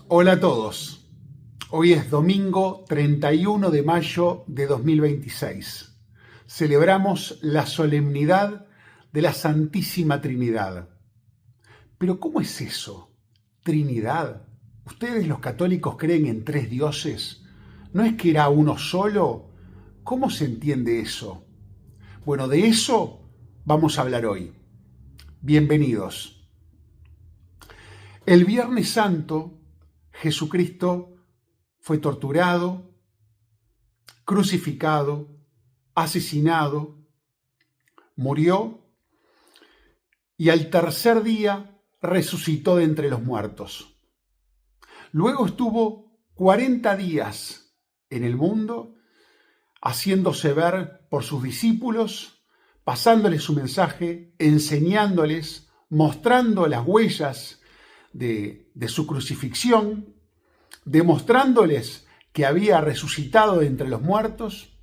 Hola a todos. Hoy es domingo 31 de mayo de 2026. Celebramos la solemnidad de la Santísima Trinidad. Pero ¿cómo es eso? ¿Trinidad? ¿Ustedes los católicos creen en tres dioses? ¿No es que era uno solo? ¿Cómo se entiende eso? Bueno, de eso vamos a hablar hoy. Bienvenidos. El Viernes Santo, Jesucristo fue torturado, crucificado, asesinado, murió y al tercer día resucitó de entre los muertos. Luego estuvo 40 días en el mundo, haciéndose ver por sus discípulos, pasándoles su mensaje, enseñándoles, mostrando las huellas de su crucifixión, demostrándoles que había resucitado de entre los muertos,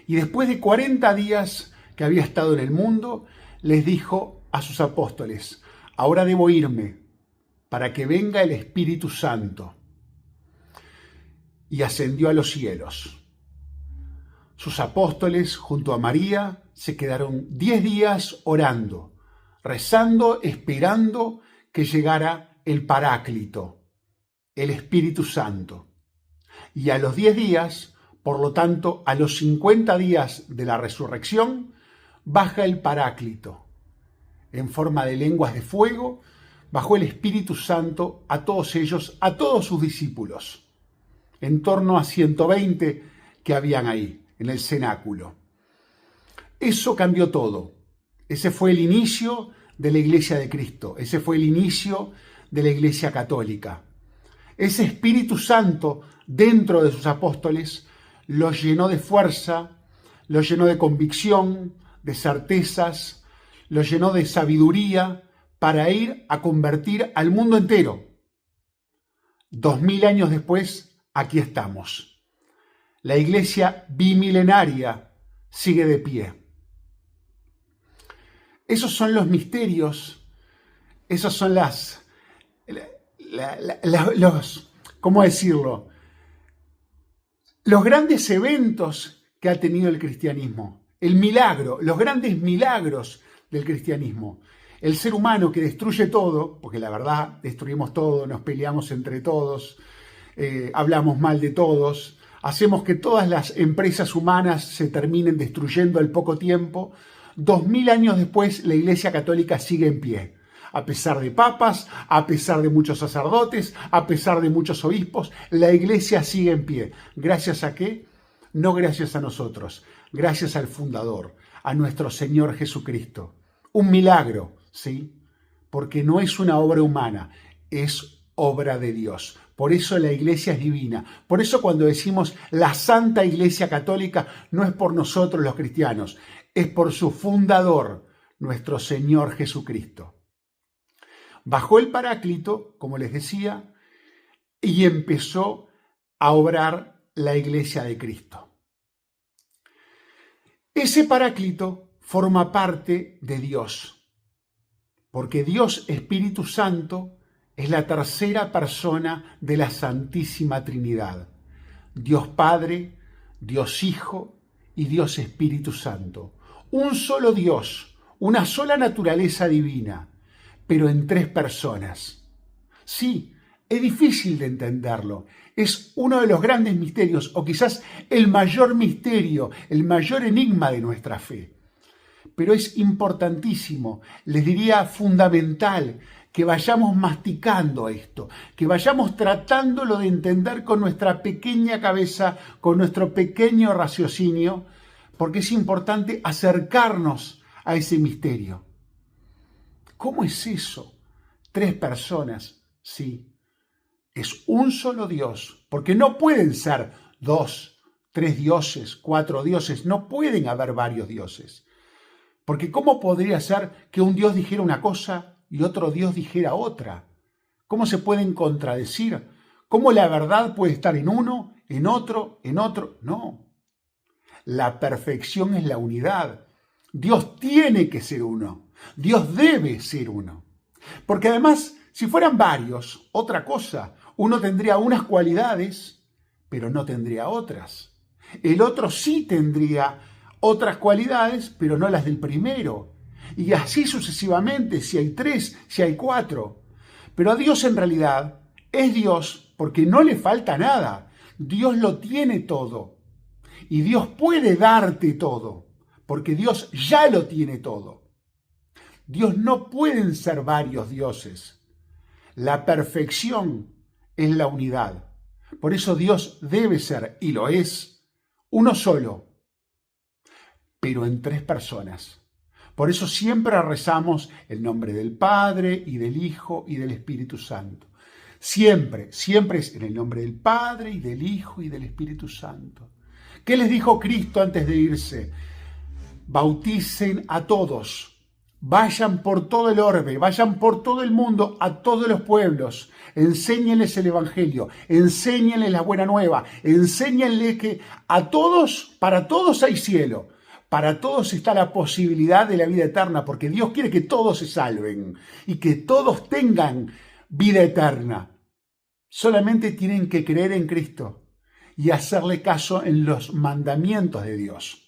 y después de 40 días que había estado en el mundo, les dijo a sus apóstoles: ahora debo irme para que venga el Espíritu Santo. Y ascendió a los cielos. Sus apóstoles, junto a María, se quedaron 10 días orando, rezando, esperando que llegara el Paráclito, el Espíritu Santo. Y a los 10 días, por lo tanto, a los 50 días de la resurrección, baja el Paráclito. En forma de lenguas de fuego, bajó el Espíritu Santo a todos ellos, a todos sus discípulos, en torno a 120 que habían ahí, en el cenáculo. Eso cambió todo. Ese fue el inicio de la Iglesia de Cristo. Ese fue el inicio de la Iglesia Católica. Ese Espíritu Santo dentro de sus apóstoles los llenó de fuerza, los llenó de convicción, de certezas, los llenó de sabiduría para ir a convertir al mundo entero. 2000 años después, aquí estamos. La Iglesia bimilenaria sigue de pie. Esos son los misterios, esos son ¿cómo decirlo? Los grandes eventos que ha tenido el cristianismo, el milagro, los grandes milagros del cristianismo. El ser humano que destruye todo, porque la verdad destruimos todo, nos peleamos entre todos, hablamos mal de todos, hacemos que todas las empresas humanas se terminen destruyendo al poco tiempo. 2000 años después, la Iglesia Católica sigue en pie. A pesar de papas, a pesar de muchos sacerdotes, a pesar de muchos obispos, la Iglesia sigue en pie. ¿Gracias a qué? No gracias a nosotros, gracias al fundador, a nuestro Señor Jesucristo. Un milagro, ¿sí? Porque no es una obra humana, es obra de Dios. Por eso la Iglesia es divina. Por eso cuando decimos la Santa Iglesia Católica, no es por nosotros los cristianos, es por su fundador, nuestro Señor Jesucristo. Bajó el Paráclito, como les decía, y empezó a obrar la Iglesia de Cristo. Ese Paráclito forma parte de Dios, porque Dios Espíritu Santo es la tercera persona de la Santísima Trinidad. Dios Padre, Dios Hijo y Dios Espíritu Santo. Un solo Dios, una sola naturaleza divina, pero en tres personas. Sí, es difícil de entenderlo. Es uno de los grandes misterios, o quizás el mayor misterio, el mayor enigma de nuestra fe. Pero es importantísimo, les diría fundamental, que vayamos masticando esto, que vayamos tratándolo de entender con nuestra pequeña cabeza, con nuestro pequeño raciocinio, porque es importante acercarnos a ese misterio. ¿Cómo es eso? Tres personas, sí. Es un solo Dios, porque no pueden ser dos, tres dioses, cuatro dioses, no pueden haber varios dioses. Porque ¿cómo podría ser que un Dios dijera una cosa y otro Dios dijera otra? ¿Cómo se pueden contradecir? ¿Cómo la verdad puede estar en uno, en otro, en otro? No. La perfección es la unidad. Dios tiene que ser uno. Dios debe ser uno. Porque además, Si fueran varios, otra cosa. Uno tendría unas cualidades, pero no tendría otras. El otro sí tendría otras cualidades, pero no las del primero. Y así sucesivamente, si hay 3, si hay 4. Pero Dios en realidad es Dios porque no le falta nada. Dios lo tiene todo. Y Dios puede darte todo, porque Dios ya lo tiene todo. Dios no pueden ser varios dioses. La perfección es la unidad. Por eso Dios debe ser, y lo es, uno solo, pero en 3 personas. Por eso siempre rezamos el nombre del Padre y del Hijo y del Espíritu Santo. Siempre, siempre es en el nombre del Padre y del Hijo y del Espíritu Santo. ¿Qué les dijo Cristo antes de irse? Bauticen a todos. Vayan por todo el orbe, vayan por todo el mundo, a todos los pueblos. Enséñenles el Evangelio, enséñenles la buena nueva, enséñenles que a todos, para todos hay cielo. Para todos está la posibilidad de la vida eterna, porque Dios quiere que todos se salven y que todos tengan vida eterna. Solamente tienen que creer en Cristo y hacerle caso en los mandamientos de Dios,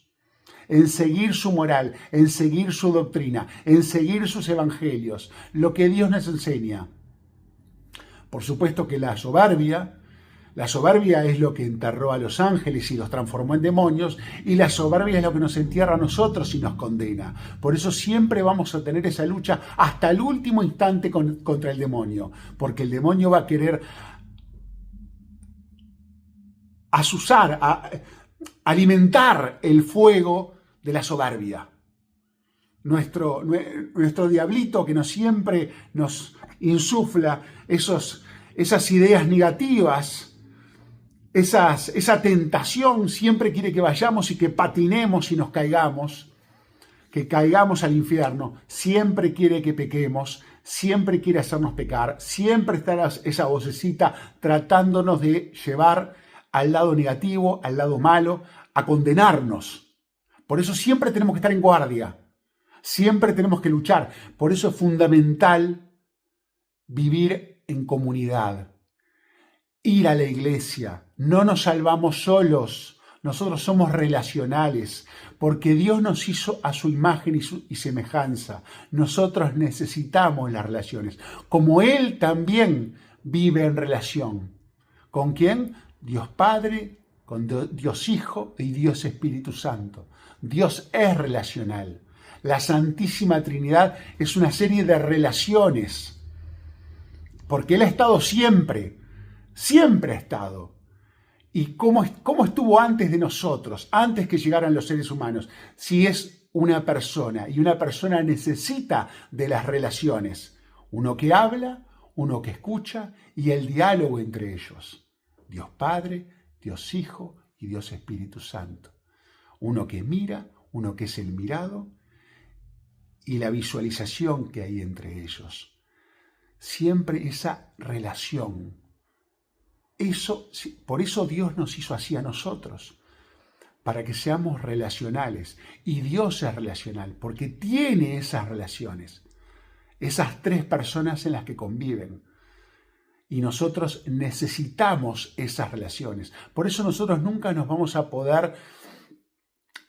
en seguir su moral, en seguir su doctrina, en seguir sus evangelios, lo que Dios nos enseña. Por supuesto que la soberbia es lo que enterró a los ángeles y los transformó en demonios, y la soberbia es lo que nos entierra a nosotros y nos condena. Por eso siempre vamos a tener esa lucha hasta el último instante contra el demonio, porque el demonio va a querer azuzar, alimentar el fuego de la soberbia. Nuestro diablito que siempre nos insufla esas ideas negativas, esa tentación, siempre quiere que vayamos y que patinemos y nos caigamos, que caigamos al infierno, siempre quiere que pequemos, siempre quiere hacernos pecar, siempre está esa vocecita tratándonos de llevar al lado negativo, al lado malo, a condenarnos. Por eso siempre tenemos que estar en guardia, siempre tenemos que luchar. Por eso es fundamental vivir en comunidad, ir a la iglesia. No nos salvamos solos, nosotros somos relacionales, porque Dios nos hizo a su imagen y semejanza. Nosotros necesitamos las relaciones, como Él también vive en relación. ¿Con quién? Dios Padre, con Dios Hijo y Dios Espíritu Santo. Dios es relacional. La Santísima Trinidad es una serie de relaciones, porque Él ha estado siempre ha estado. ¿Y cómo estuvo antes de nosotros, antes que llegaran los seres humanos? Si es una persona, y una persona necesita de las relaciones. Uno que habla, uno que escucha, y el diálogo entre ellos. Dios Padre, Dios Hijo y Dios Espíritu Santo. Uno que mira, uno que es el mirado, y la visualización que hay entre ellos. Siempre esa relación. Por eso Dios nos hizo así a nosotros, para que seamos relacionales. Y Dios es relacional, porque tiene esas relaciones, esas 3 personas en las que conviven. Y nosotros necesitamos esas relaciones. Por eso nosotros nunca nos vamos a poder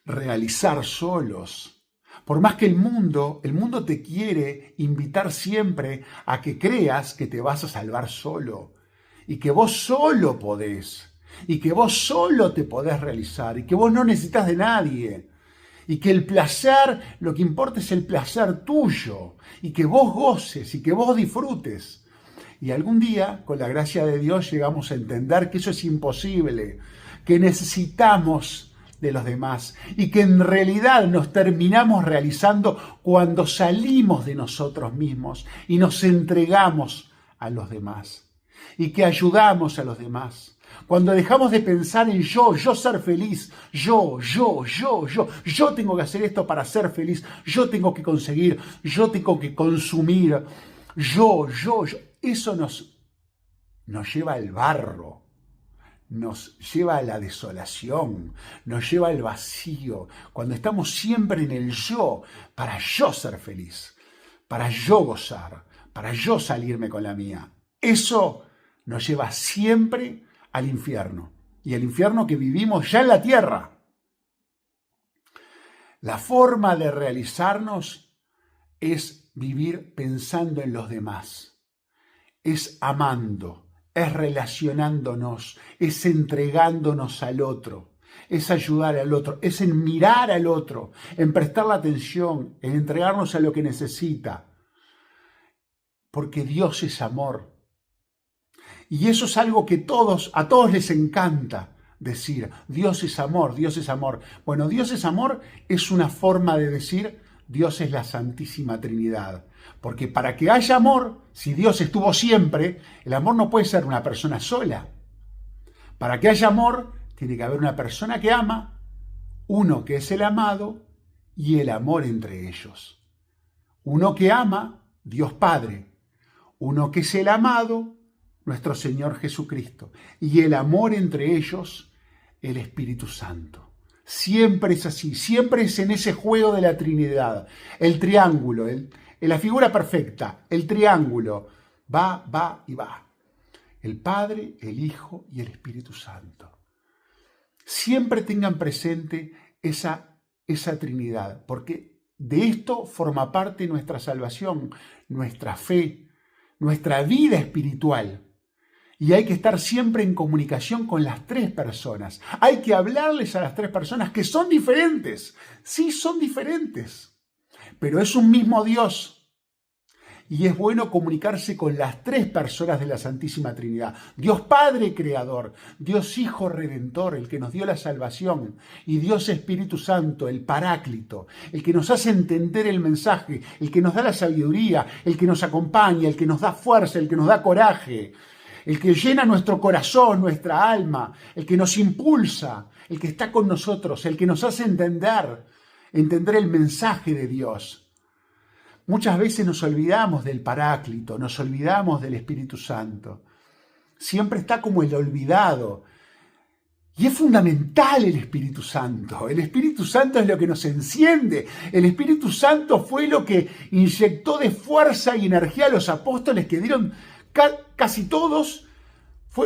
realizar solos. Por más que el mundo te quiere invitar siempre a que creas que te vas a salvar solo. Y que vos solo podés, y que vos solo te podés realizar, y que vos no necesitas de nadie, y que el placer, lo que importa es el placer tuyo, y que vos goces, y que vos disfrutes. Y algún día, con la gracia de Dios, llegamos a entender que eso es imposible, que necesitamos de los demás, y que en realidad nos terminamos realizando cuando salimos de nosotros mismos y nos entregamos a los demás. Y que ayudamos a los demás. Cuando dejamos de pensar en yo ser feliz, yo tengo que hacer esto para ser feliz, yo tengo que conseguir, yo tengo que consumir, yo. Eso nos lleva al barro, nos lleva a la desolación, nos lleva al vacío. Cuando estamos siempre en el yo, para yo ser feliz, para yo gozar, para yo salirme con la mía. Eso nos lleva siempre al infierno, y el infierno que vivimos ya en la tierra. La forma de realizarnos es vivir pensando en los demás, es amando, es relacionándonos, es entregándonos al otro, es ayudar al otro, es en mirar al otro, en prestar la atención, en entregarnos a lo que necesita, porque Dios es amor. Y eso es algo que a todos les encanta decir, Dios es amor, Dios es amor. Bueno, Dios es amor es una forma de decir, Dios es la Santísima Trinidad. Porque para que haya amor, si Dios estuvo siempre, el amor no puede ser una persona sola. Para que haya amor, tiene que haber una persona que ama, uno que es el amado y el amor entre ellos. Uno que ama, Dios Padre. Uno que es el amado, nuestro Señor Jesucristo. Y el amor entre ellos, el Espíritu Santo. Siempre es así, siempre es en ese juego de la Trinidad. El triángulo, en la figura perfecta, el triángulo va y va. El Padre, el Hijo y el Espíritu Santo. Siempre tengan presente esa Trinidad, porque de esto forma parte nuestra salvación, nuestra fe, nuestra vida espiritual. Y hay que estar siempre en comunicación con las tres personas. Hay que hablarles a las tres personas que son diferentes. Sí, son diferentes. Pero es un mismo Dios. Y es bueno comunicarse con las tres personas de la Santísima Trinidad. Dios Padre Creador, Dios Hijo Redentor, el que nos dio la salvación, y Dios Espíritu Santo, el Paráclito, el que nos hace entender el mensaje, el que nos da la sabiduría, el que nos acompaña, el que nos da fuerza, el que nos da coraje, el que llena nuestro corazón, nuestra alma, el que nos impulsa, el que está con nosotros, el que nos hace entender el mensaje de Dios. Muchas veces nos olvidamos del Paráclito, nos olvidamos del Espíritu Santo. Siempre está como el olvidado. Y es fundamental el Espíritu Santo. El Espíritu Santo es lo que nos enciende. El Espíritu Santo fue lo que inyectó de fuerza y energía a los apóstoles que dieron, casi todos,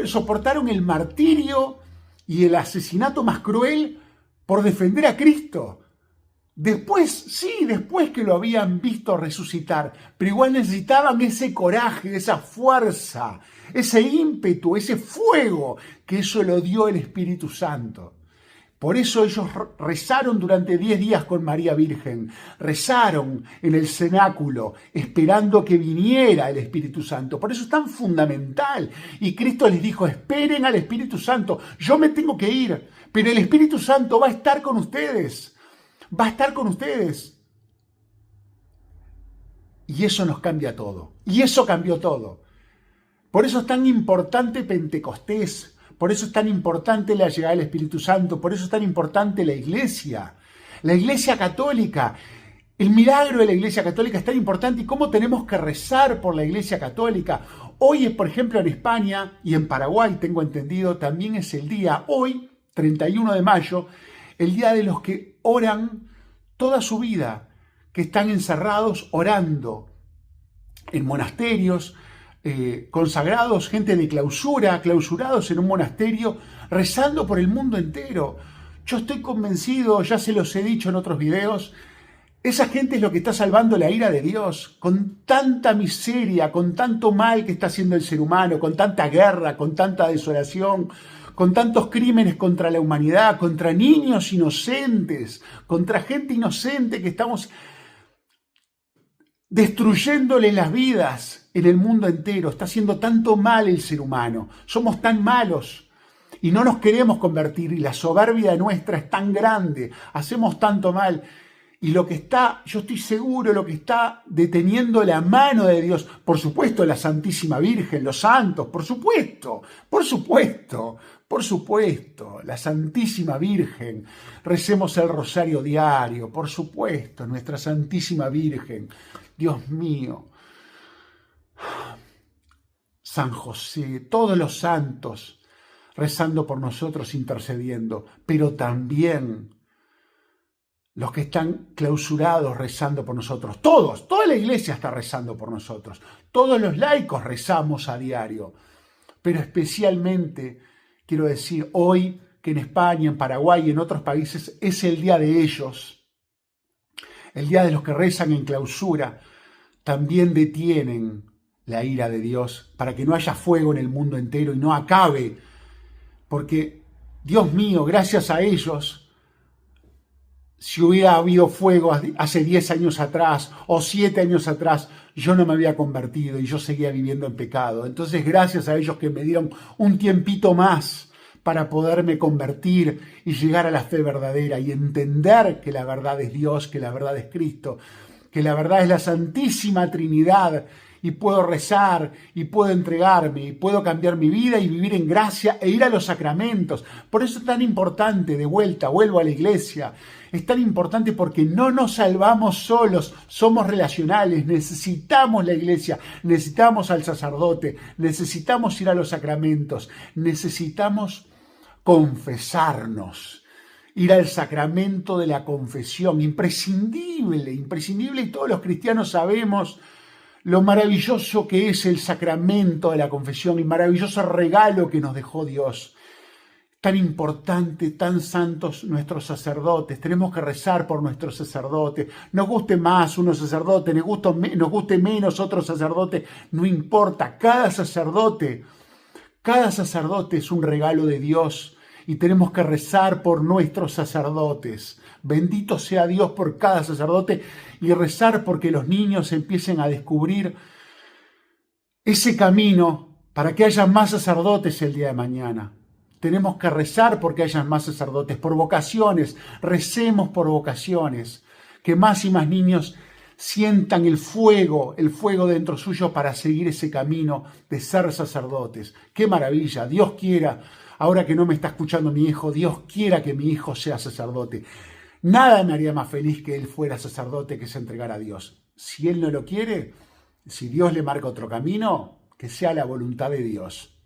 soportaron el martirio y el asesinato más cruel por defender a Cristo. Después que lo habían visto resucitar, pero igual necesitaban ese coraje, esa fuerza, ese ímpetu, ese fuego, que eso lo dio el Espíritu Santo. Por eso ellos rezaron durante 10 días con María Virgen, rezaron en el cenáculo, esperando que viniera el Espíritu Santo. Por eso es tan fundamental. Y Cristo les dijo, esperen al Espíritu Santo, yo me tengo que ir, pero el Espíritu Santo va a estar con ustedes. Va a estar con ustedes. Y eso nos cambia todo. Y eso cambió todo. Por eso es tan importante Pentecostés. Por eso es tan importante la llegada del Espíritu Santo. Por eso es tan importante la Iglesia. La Iglesia Católica. El milagro de la Iglesia Católica es tan importante. Y cómo tenemos que rezar por la Iglesia Católica. Hoy, por ejemplo, en España y en Paraguay, tengo entendido, también es el día, hoy, 31 de mayo, el día de los que oran toda su vida, que están encerrados orando en monasterios, consagrados, gente de clausura, clausurados en un monasterio, rezando por el mundo entero. Yo estoy convencido, ya se los he dicho en otros videos, esa gente es lo que está salvando la ira de Dios, con tanta miseria, con tanto mal que está haciendo el ser humano, con tanta guerra, con tanta desolación, con tantos crímenes contra la humanidad, contra niños inocentes, contra gente inocente que estamos destruyéndole las vidas en el mundo entero. Está haciendo tanto mal el ser humano. Somos tan malos y no nos queremos convertir y la soberbia nuestra es tan grande. Hacemos tanto mal. Y lo que está, yo estoy seguro, lo que está deteniendo la mano de Dios, por supuesto la Santísima Virgen, los santos, por supuesto, la Santísima Virgen, recemos el rosario diario, por supuesto, nuestra Santísima Virgen, Dios mío, San José, todos los santos rezando por nosotros, intercediendo, pero también los que están clausurados rezando por nosotros. Toda la iglesia está rezando por nosotros. Todos los laicos rezamos a diario. Pero especialmente, quiero decir, hoy que en España, en Paraguay y en otros países es el día de ellos, el día de los que rezan en clausura, también detienen la ira de Dios para que no haya fuego en el mundo entero y no acabe. Porque, Dios mío, gracias a ellos, si hubiera habido fuego hace 10 años atrás o 7 años atrás, yo no me había convertido y yo seguía viviendo en pecado. Entonces, gracias a ellos que me dieron un tiempito más para poderme convertir y llegar a la fe verdadera y entender que la verdad es Dios, que la verdad es Cristo, que la verdad es la Santísima Trinidad, y puedo rezar, y puedo entregarme, y puedo cambiar mi vida y vivir en gracia e ir a los sacramentos. Por eso es tan importante, de vuelta, vuelvo a la iglesia, es tan importante porque no nos salvamos solos, somos relacionales, necesitamos la iglesia, necesitamos al sacerdote, necesitamos ir a los sacramentos, necesitamos confesarnos, ir al sacramento de la confesión, imprescindible, y todos los cristianos sabemos lo maravilloso que es el sacramento de la confesión, el maravilloso regalo que nos dejó Dios. Tan importante, tan santos nuestros sacerdotes, tenemos que rezar por nuestros sacerdotes, nos guste más unos sacerdotes, nos guste menos otros sacerdotes, no importa, cada sacerdote es un regalo de Dios y tenemos que rezar por nuestros sacerdotes. Bendito sea Dios por cada sacerdote y rezar porque los niños empiecen a descubrir ese camino para que haya más sacerdotes el día de mañana. Tenemos que rezar porque haya más sacerdotes, por vocaciones, recemos por vocaciones, que más y más niños sientan el fuego dentro suyo para seguir ese camino de ser sacerdotes. ¡Qué maravilla! Dios quiera, ahora que no me está escuchando mi hijo, Dios quiera que mi hijo sea sacerdote. Nada me haría más feliz que él fuera sacerdote, que se entregara a Dios. Si él no lo quiere, si Dios le marca otro camino, que sea la voluntad de Dios.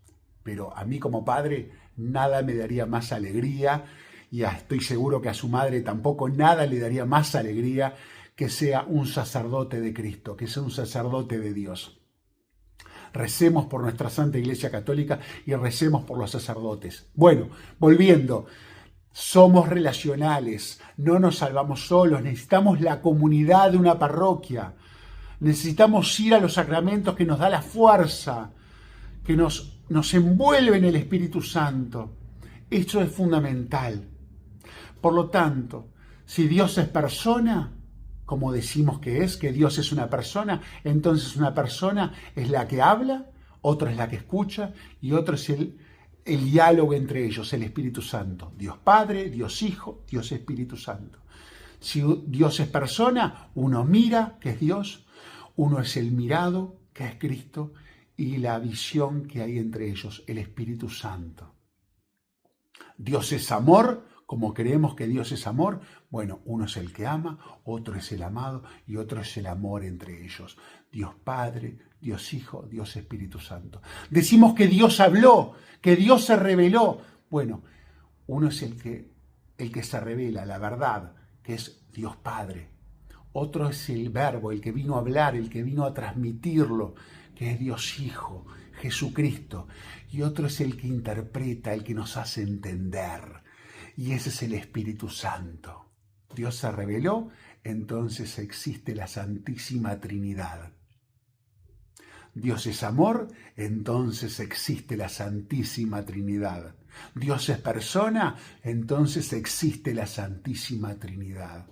Pero a mí como padre, nada me daría más alegría, y estoy seguro que a su madre tampoco nada le daría más alegría que sea un sacerdote de Cristo, que sea un sacerdote de Dios. Recemos por nuestra Santa Iglesia Católica y recemos por los sacerdotes. Bueno, volviendo. Somos relacionales, no nos salvamos solos, necesitamos la comunidad de una parroquia, necesitamos ir a los sacramentos que nos da la fuerza, que nos envuelve en el Espíritu Santo. Esto es fundamental. Por lo tanto, si Dios es persona, como decimos que Dios es una persona, entonces una persona es la que habla, otra es la que escucha y otro es el diálogo entre ellos, el Espíritu Santo. Dios Padre, Dios Hijo, Dios Espíritu Santo. Si Dios es persona, uno mira, que es Dios, uno es el mirado, que es Cristo, y la visión que hay entre ellos, el Espíritu Santo. Dios es amor, como creemos que Dios es amor, bueno, uno es el que ama, otro es el amado y otro es el amor entre ellos. Dios Padre, Dios Hijo, Dios Espíritu Santo. Decimos que Dios habló, que Dios se reveló. Bueno, uno es el que se revela, la verdad, que es Dios Padre. Otro es el Verbo, el que vino a hablar, el que vino a transmitirlo, que es Dios Hijo, Jesucristo. Y otro es el que interpreta, el que nos hace entender. Y ese es el Espíritu Santo. Dios se reveló, entonces existe la Santísima Trinidad. Dios es amor, entonces existe la Santísima Trinidad. Dios es persona, entonces existe la Santísima Trinidad.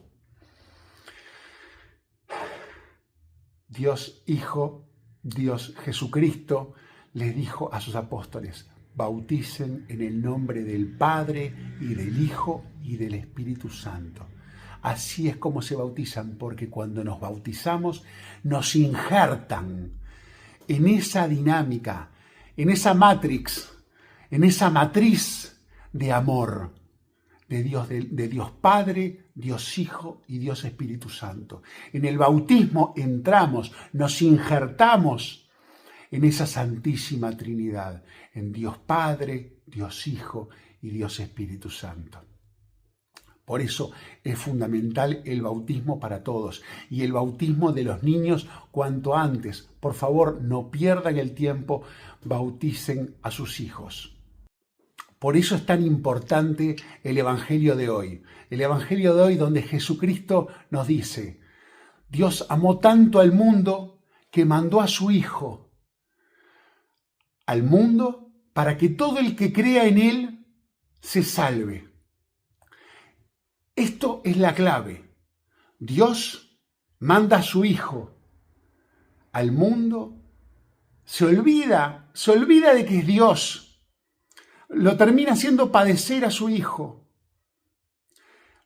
Dios Hijo, Dios Jesucristo, les dijo a sus apóstoles: bauticen en el nombre del Padre y del Hijo y del Espíritu Santo. Así es como se bautizan, porque cuando nos bautizamos nos injertan en esa dinámica, en esa matrix, en esa matriz de amor de Dios Padre, Dios Hijo y Dios Espíritu Santo. En el bautismo entramos, nos injertamos en esa Santísima Trinidad, en Dios Padre, Dios Hijo y Dios Espíritu Santo. Por eso es fundamental el bautismo para todos y el bautismo de los niños cuanto antes. Por favor, no pierdan el tiempo, bauticen a sus hijos. Por eso es tan importante el Evangelio de hoy. El Evangelio de hoy donde Jesucristo nos dice, Dios amó tanto al mundo que mandó a su Hijo al mundo para que todo el que crea en Él se salve. Esto es la clave. Dios manda a su Hijo al mundo, se olvida de que es Dios, lo termina haciendo padecer a su Hijo.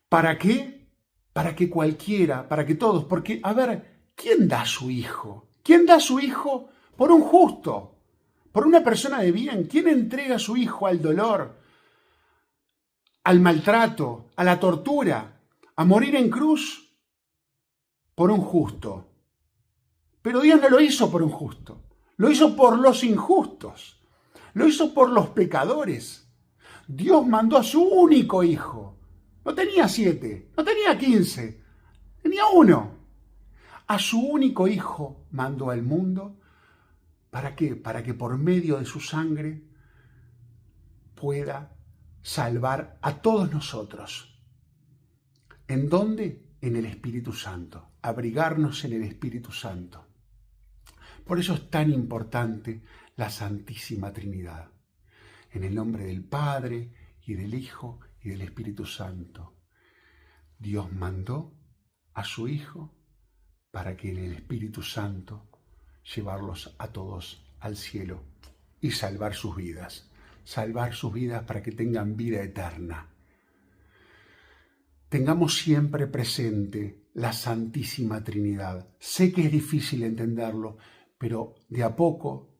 ¿Para qué? Para que cualquiera, para que todos, porque, a ver, ¿quién da a su Hijo? ¿Quién da a su Hijo por un justo? Por una persona de bien. ¿Quién entrega a su Hijo al dolor, al maltrato, a la tortura, a morir en cruz por un justo? Pero Dios no lo hizo por un justo, lo hizo por los injustos, lo hizo por los pecadores. Dios mandó a su único Hijo. No tenía 7, no tenía 15, tenía 1. A su único Hijo mandó al mundo. ¿Para qué? Para que por medio de su sangre pueda salvar a todos nosotros. ¿En dónde? En el Espíritu Santo. Abrigarnos en el Espíritu Santo. Por eso es tan importante la Santísima Trinidad. En el nombre del Padre, y del Hijo, y del Espíritu Santo. Dios mandó a su Hijo para que en el Espíritu Santo llevarlos a todos al cielo y salvar sus vidas para que tengan vida eterna. Tengamos siempre presente la Santísima Trinidad. Sé que es difícil entenderlo, pero de a poco,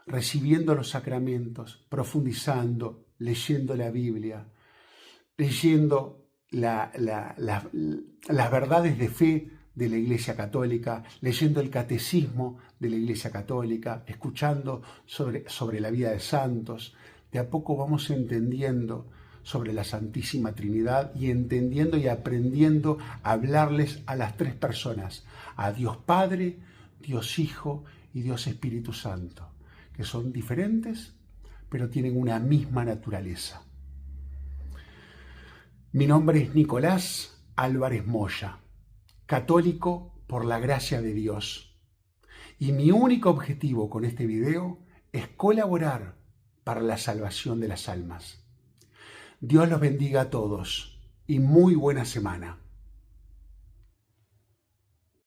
recibiendo los sacramentos, profundizando, leyendo la Biblia, leyendo las verdades de fe de la Iglesia Católica, leyendo el catecismo de la Iglesia Católica, escuchando sobre la vida de santos, de a poco vamos entendiendo sobre la Santísima Trinidad y entendiendo y aprendiendo a hablarles a las 3 personas, a Dios Padre, Dios Hijo y Dios Espíritu Santo, que son diferentes, pero tienen una misma naturaleza. Mi nombre es Nicolás Álvarez Moya, católico por la gracia de Dios. Y mi único objetivo con este video es colaborar para la salvación de las almas. Dios los bendiga a todos y muy buena semana.